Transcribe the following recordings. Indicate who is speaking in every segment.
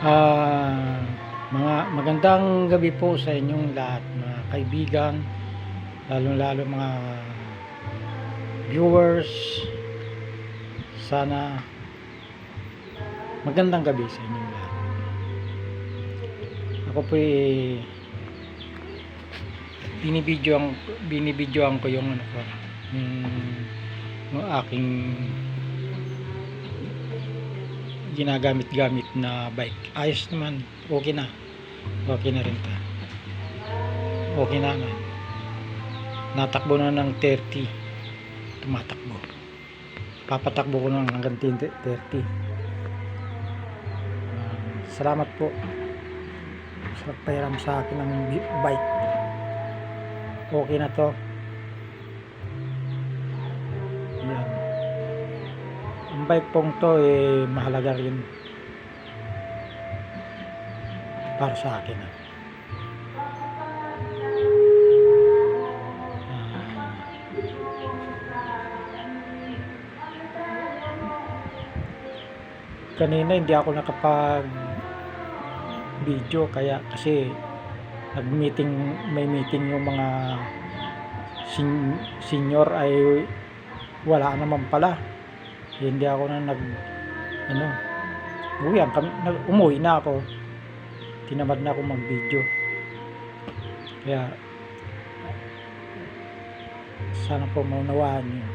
Speaker 1: Ah, mga magandang gabi po sa inyong lahat, mga kaibigan, lalong-lalo mga viewers. Sana magandang gabi sa inyong lahat. Ako po binibidyoan ko yung yung aking ginagamit-gamit na bike. Ayos naman, okay na rin ta. Okay na. Natakbo na ng 30. Tumatakbo. Papatakbo ko na hanggang 30. Salamat po sa pagpahiram sa akin ng bike. Okay na to. Yan. Ang bike pong to mahalaga rin para sa akin. Kanina hindi ako nakapag video kasi may meeting yung mga senior ay wala naman pala. Hindi ako na umuwi na ako. Tinamad na ako mag-video. Kaya sana po maunawaan niyo.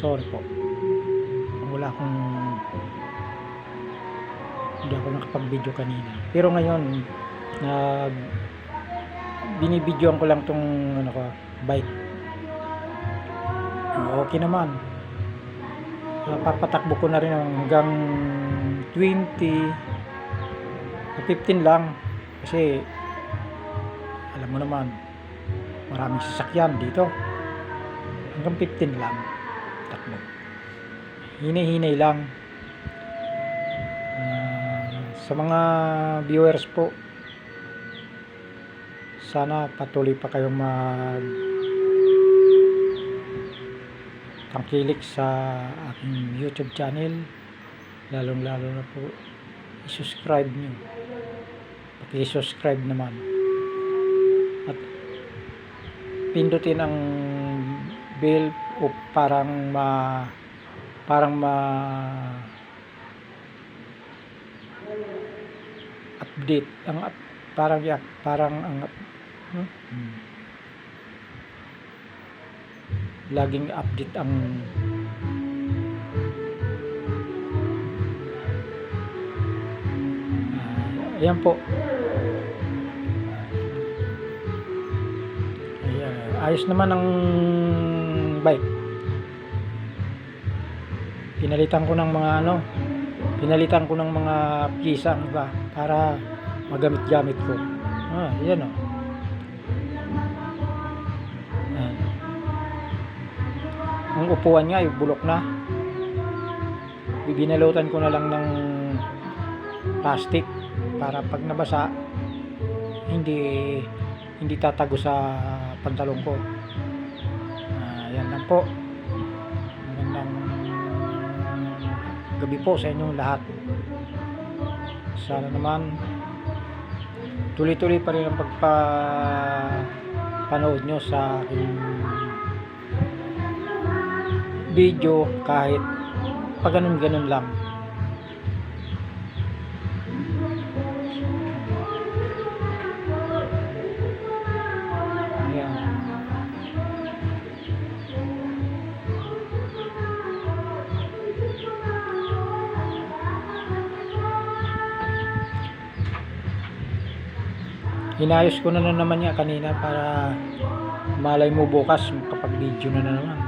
Speaker 1: Sorry po. Hindi ako nakapag-video kanina. Pero ngayon, binibidyoan ko lang tong bike. Okay naman. Papatakbo ko na rin hanggang 20, 15 lang. Kasi alam mo naman, maraming sasakyan dito. Hanggang 15 lang takbo. Hinay-hinay lang. Sa mga viewers po, sana patuloy pa kayong tangkilik sa aking YouTube channel. Lalong-lalo na po i-subscribe nyo. Paki-subscribe naman. At pindutin ang bell o parang update laging update ang ayan po. Ayos naman ang bike. Pinalitan ko ng mga pisa iba para magamit-gamit ko. Yan o. Ang upuan nga bulok na. Bibinalutan ko na lang ng plastic para pag nabasa hindi tatago sa pantalon ko. Yan lang po. Magandang gabi po sa inyong lahat. Sana naman tuloy-tuloy pa rin ang panood nyo sa aking video kahit pa ganun-ganun lang. Hinayos ko na naman niya kanina para malay mo bukas kapag video na naman.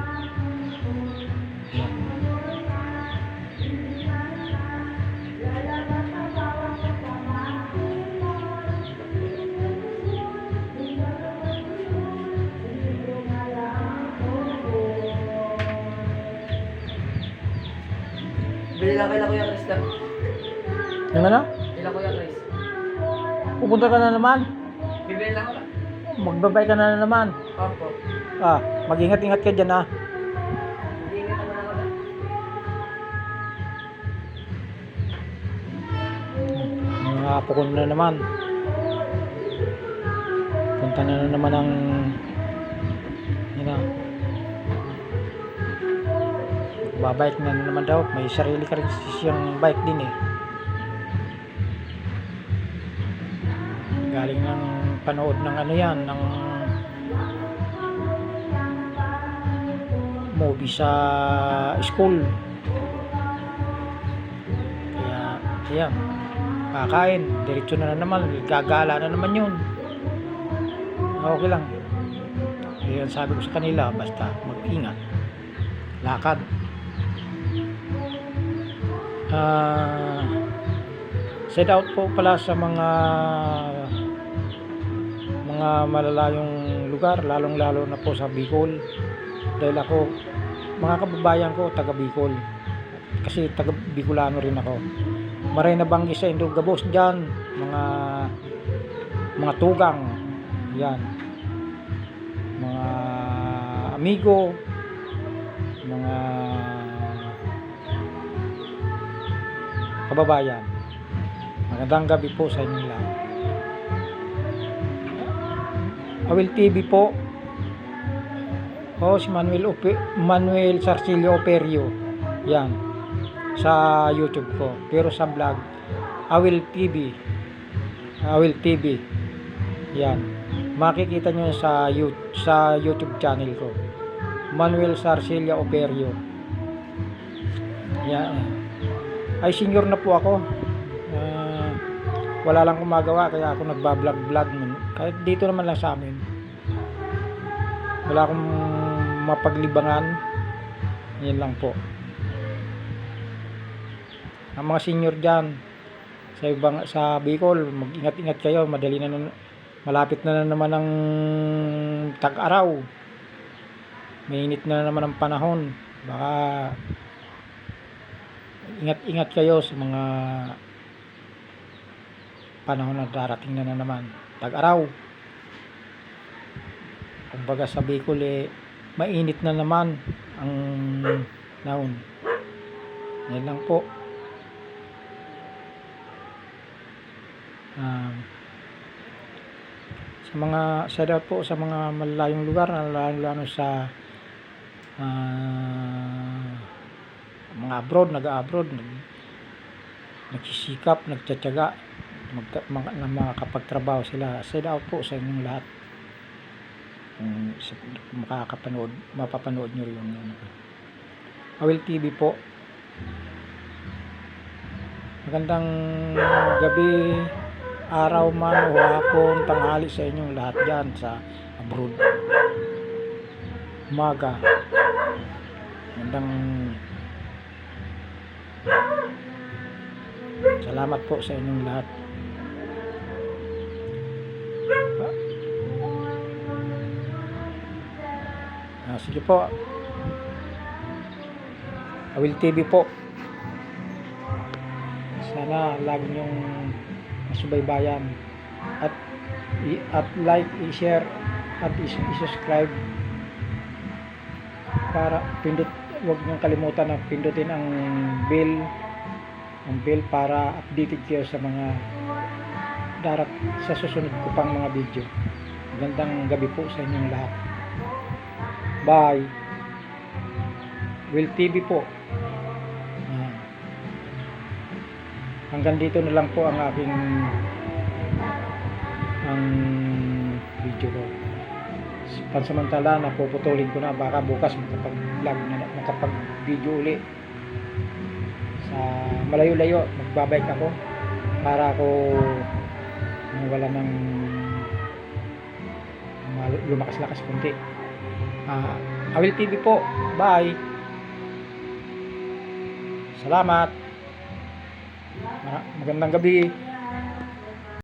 Speaker 2: Bili lang kay Kuya Chris lang.
Speaker 1: Yung ano?
Speaker 2: Kila Kuya Chris.
Speaker 1: Pupunta ka na naman?
Speaker 2: Bibili lang ako lang.
Speaker 1: Magbabay ka na naman.
Speaker 2: Opo.
Speaker 1: Mag-ingat-ingat ka dyan.
Speaker 2: Hindi nga naman ako lang.
Speaker 1: Napukon na naman. Punta na naman ang babike na naman daw. May sarili ka rin siyang bike din eh. Galing ng panood ng ano yan, ng movie sa school. Kaya ayan, kakain diretso na naman, gagala na naman yun. Okay lang. Ayan, sabi ko sa kanila, basta mag-ingat, lakad. Set out po pala sa mga malalayong lugar, lalong lalo na po sa Bicol, dahil ako, mga kababayan ko taga Bicol, kasi taga Bicolano rin ako. Maray na banggi sa Indogabos dyan, mga tugang yan, mga amigo, mga kababayan. Magandang gabi po sa inyo lahat. Awil TV po. Si Manuel Sarcilio Operio. Yan. Sa YouTube ko. Pero sa vlog, Awil TV. Awil TV. Yan. Makikita nyo sa YouTube channel ko. Manuel Sarcilio Operio. Yan. Ay, senior na po ako. Wala lang gumagawa, kaya ako nagbablog-vlog. Kahit dito naman lang sa amin. Wala akong mapaglibangan. Yan lang po. Ang mga senior dyan sa Bicol, mag-ingat-ingat kayo. Malapit na naman ang tag-araw. Mainit na naman ang panahon. Baka ingat-ingat kayo sa mga panahon na darating na naman. Tag-araw. Kumbaga sa Bicol mainit na naman ang naon. Yan lang po. Sa mga shout out po sa mga malalayong lugar, lalo sa mga abroad, nag-abroad, nagsisikap, nagtsatsaga na makakapagtrabaho sila. Shout out po sa inyong lahat. Mapapanood nyo rin yung Awil TV po. Magandang gabi, araw man o hapon, tanghali sa inyong lahat dyan sa abroad. Umaga. Magandang salamat po sa inyong lahat. Sige po. Awil TV po. Sana lagi nyong masubaybayan at like, i-share at i-subscribe para huwag niyong kalimutan na pindutin ang bell para updated kayo sa mga sa susunod ko pang mga video. Magandang gabi po sa inyong lahat. Bye. Will TV po. Hanggang dito na lang po ang aking video ko. Pansamantala napuputulin ko na, baka bukas makapag-video uli sa malayo-layo. Magbabike ako para ako wala ng lumakas-lakas kunti. Awil TV po. Bye. Salamat. Magandang gabi.